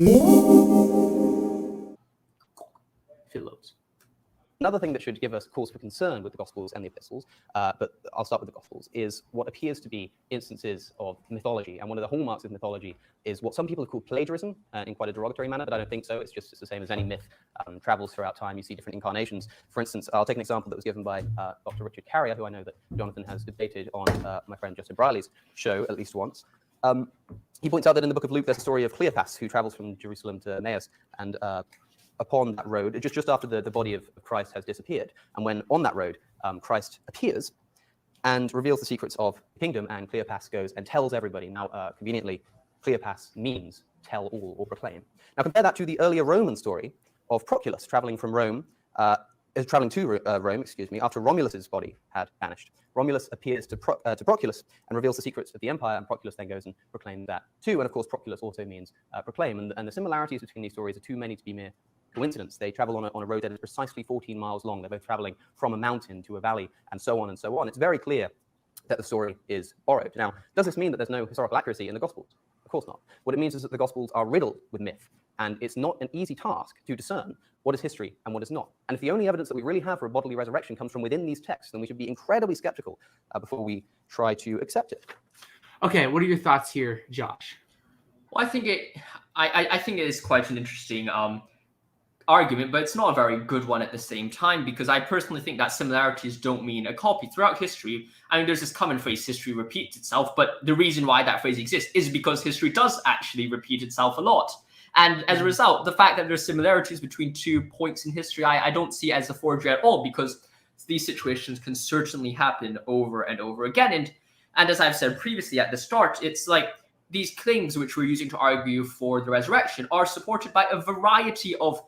Phillips. Another thing that should give us cause for concern with the Gospels and the Epistles, but I'll start with the Gospels, is what appears to be instances of mythology. And one of the hallmarks of mythology is what some people have called plagiarism in quite a derogatory manner, but I don't think so. It's the same as any myth travels throughout time. You see different incarnations. For instance, I'll take an example that was given by Dr. Richard Carrier, who I know that Jonathan has debated on my friend Justin Briley's show at least once. He points out that in the book of Luke, there's a story of Cleopas, who travels from Jerusalem to Emmaus, and upon that road, just after the body of Christ has disappeared, and when on that road, Christ appears and reveals the secrets of the kingdom, and Cleopas goes and tells everybody. Now, conveniently, Cleopas means tell all or proclaim. Now, compare that to the earlier Roman story of Proculus traveling to Rome, after Romulus's body had vanished. Romulus appears to Proculus and reveals the secrets of the empire, and Proculus then goes and proclaims that too. And of course, Proculus also means proclaim. And the similarities between these stories are too many to be mere coincidence. They travel on a road that is precisely 14 miles long. They're both traveling from a mountain to a valley, and so on and so on. It's very clear that the story is borrowed. Now, does this mean that there's no historical accuracy in the Gospels? Of course not. What it means is that the Gospels are riddled with myth, and it's not an easy task to discern what is history and what is not. And if the only evidence that we really have for a bodily resurrection comes from within these texts, then we should be incredibly skeptical before we try to accept it. Okay, what are your thoughts here, Josh? Well, I think it is quite an interesting argument, but it's not a very good one at the same time, because I personally think that similarities don't mean a copy. Throughout history, I mean, there's this common phrase, history repeats itself, but the reason why that phrase exists is because history does actually repeat itself a lot. And as a result, the fact that there's similarities between 2 points in history, I don't see as a forgery at all, because these situations can certainly happen over and over again. And as I've said previously at the start, it's like these claims which we're using to argue for the resurrection are supported by a variety of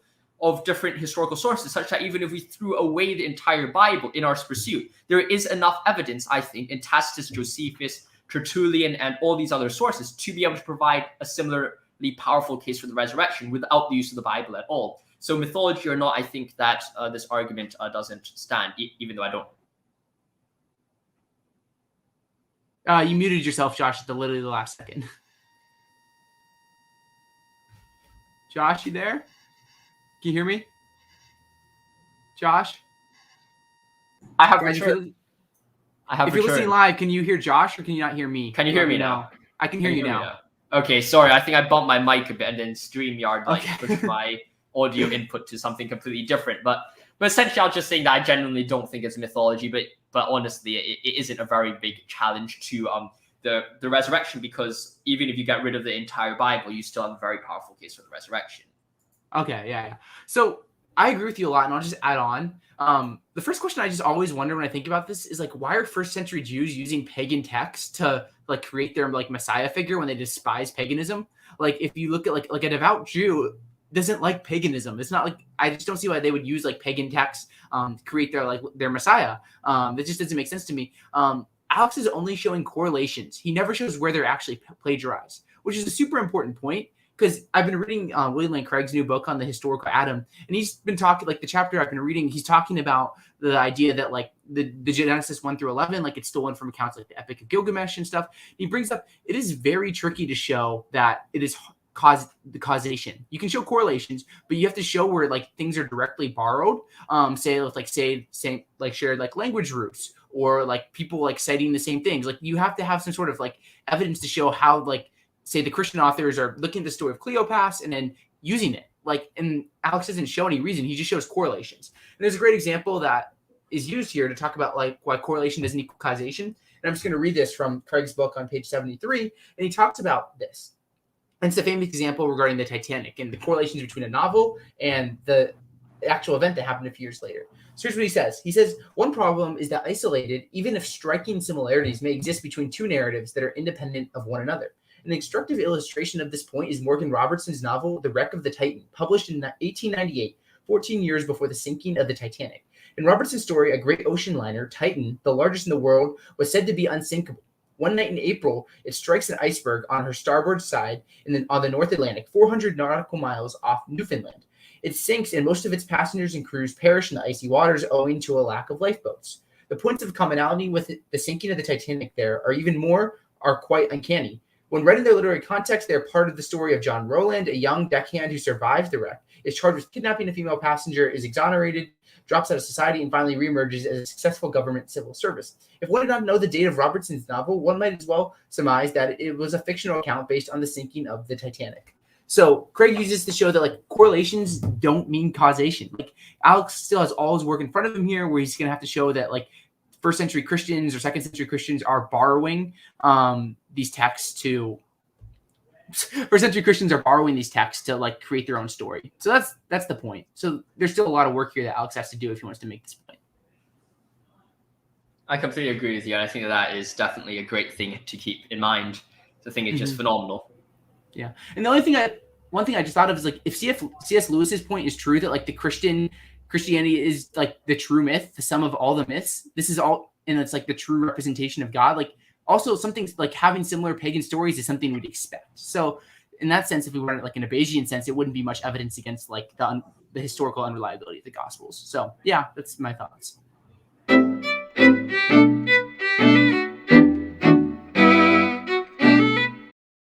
different historical sources, such that even if we threw away the entire Bible in our pursuit, there is enough evidence, I think, in Tacitus, Josephus, Tertullian, and all these other sources to be able to provide a similarly powerful case for the resurrection without the use of the Bible at all. So mythology or not, I think that this argument doesn't stand, even though I don't. You muted yourself, Josh, at literally the last second. Josh, you there? Can you hear me? Josh? I have for sure. If you're listening live, can you hear Josh or can you not hear me? Can you hear me now? I can hear you now. Okay, sorry. I think I bumped my mic a bit, and then StreamYard pushed my audio input to something completely different. But essentially, I was just saying that I genuinely don't think it's mythology, but honestly, it isn't a very big challenge to the resurrection, because even if you get rid of the entire Bible, you still have a very powerful case for the resurrection. Okay, yeah. So I agree with you a lot, and I'll just add on. The first question I just always wonder when I think about this is, like, why are first century Jews using pagan texts to like create their like Messiah figure when they despise paganism? Like, if you look at like a devout Jew doesn't like paganism. It's not like, I just don't see why they would use like pagan texts to create their Messiah. That just doesn't make sense to me. Alex is only showing correlations. He never shows where they're actually plagiarized, which is a super important point. Because I've been reading William Lane Craig's new book on the historical Adam, and he's been talking, like the chapter I've been reading, he's talking about the idea that like the Genesis 1 through 11, like it's stolen from accounts like the Epic of Gilgamesh and stuff. He brings up, it is very tricky to show that it is the causation. You can show correlations, but you have to show where like things are directly borrowed. Say shared like language roots, or like people like citing the same things. Like you have to have some sort of like evidence to show how, like, say the Christian authors are looking at the story of Cleopas and then using it. Like, and Alex doesn't show any reason. He just shows correlations. And there's a great example that is used here to talk about like why correlation doesn't equal causation. And I'm just going to read this from Craig's book on page 73. And he talks about this. And it's a famous example regarding the Titanic and the correlations between a novel and the actual event that happened a few years later. So here's what he says. He says, one problem is that isolated, even if striking similarities may exist between two narratives that are independent of one another. An instructive illustration of this point is Morgan Robertson's novel, The Wreck of the Titan, published in 1898, 14 years before the sinking of the Titanic. In Robertson's story, a great ocean liner, Titan, the largest in the world, was said to be unsinkable. One night in April, it strikes an iceberg on her starboard side on the North Atlantic, 400 nautical miles off Newfoundland. It sinks, and most of its passengers and crews perish in the icy waters owing to a lack of lifeboats. The points of commonality with the sinking of the Titanic there are quite uncanny. When read in their literary context, they are part of the story of John Rowland, a young deckhand who survives the wreck, is charged with kidnapping a female passenger, is exonerated, drops out of society, and finally reemerges as a successful government civil service. If one did not know the date of Robertson's novel, one might as well surmise that it was a fictional account based on the sinking of the Titanic. So Craig uses to show that like correlations don't mean causation. Like Alex still has all his work in front of him here, where he's going to have to show that like first century Christians or second century Christians are borrowing these texts to first century Christians are borrowing these texts to like create their own story. So that's the point. So there's still a lot of work here that Alex has to do if he wants to make this point. I completely agree with you, and I think that is definitely a great thing to keep in mind. The thing is just phenomenal. Yeah, and the one thing I just thought of is like if C.S. Lewis's point is true that like the Christianity is like the true myth, the sum of all the myths. This is all, and it's like the true representation of God. Like also something like having similar pagan stories is something we'd expect. So in that sense, if we were like in a Bayesian sense, it wouldn't be much evidence against like the historical unreliability of the Gospels. So yeah, that's my thoughts.